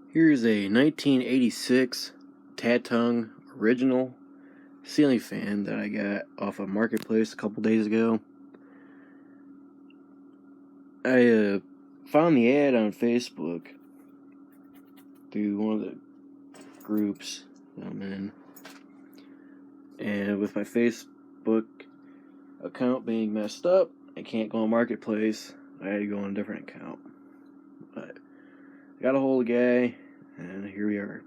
Here's a 1986 Tatung original ceiling fan that I got off of Marketplace a couple days ago. I found the ad on Facebook through one of the groups that I'm in. And with my Facebook account being messed up, I can't go on Marketplace. I had to go on a different account. But I got a hold of the guy, and here we are.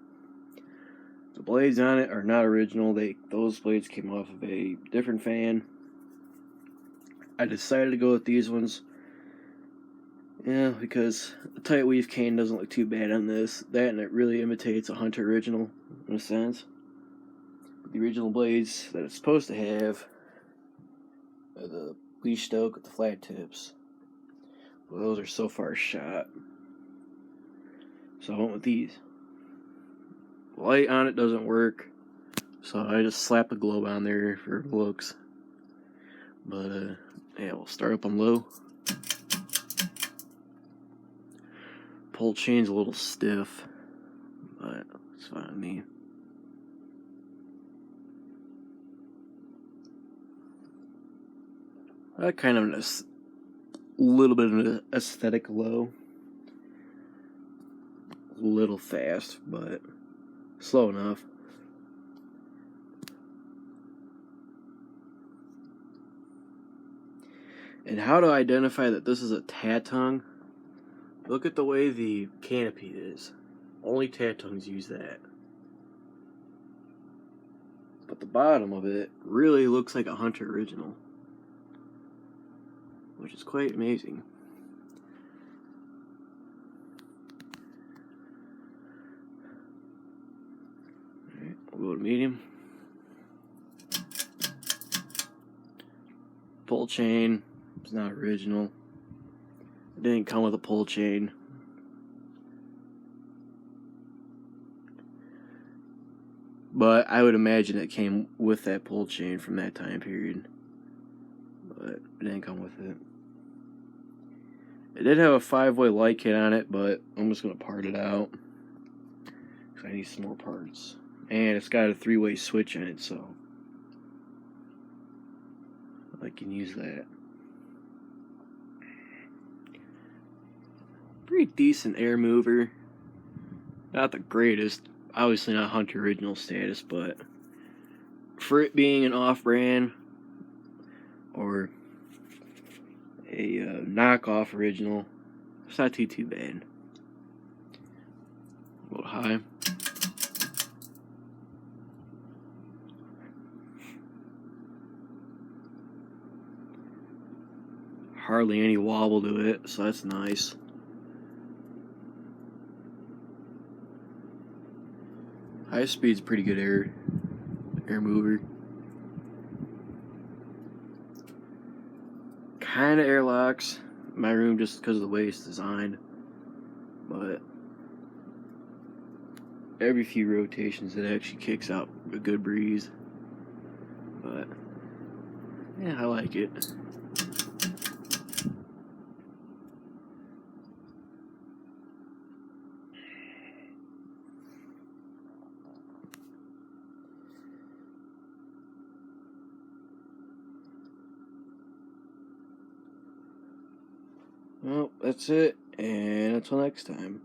The blades on it are not original. Those blades came off of a different fan. I decided to go with these ones. Yeah, because the tight weave cane doesn't look too bad on this. That and it really imitates a Hunter original in a sense. But the original blades that it's supposed to have are the bleached oak with the flat tips. Well, those are so far shot. So I went with these. The light on it doesn't work, so I just slapped a globe on there for looks. But yeah, we'll start up on low. Pull chain's a little stiff, but it's fine with me. I kind of a little bit of an aesthetic low. A little fast, but slow enough. And how to identify that this is a Tatung? Look at the way the canopy is. Only Tatungs use that. But the bottom of it really looks like a Hunter original, which is quite amazing. Alright, we'll go to medium. Pull chain is not original. It didn't come with a pull chain. But I would imagine it came with that pull chain from that time period. But it didn't come with it. It did have a 5-way light kit on it, but I'm just going to part it out, because I need some more parts. And it's got a 3-way switch in it, so I can use that. Pretty decent air mover. Not the greatest. Obviously not Hunter original status, but for it being an off-brand or a knockoff original, it's not too bad. A little high. Hardly any wobble to it, so that's nice. High speed's pretty good air mover. Kinda airlocks my room just because of the way it's designed, but every few rotations it actually kicks out a good breeze. But yeah, I like it. Well, that's it, and until next time.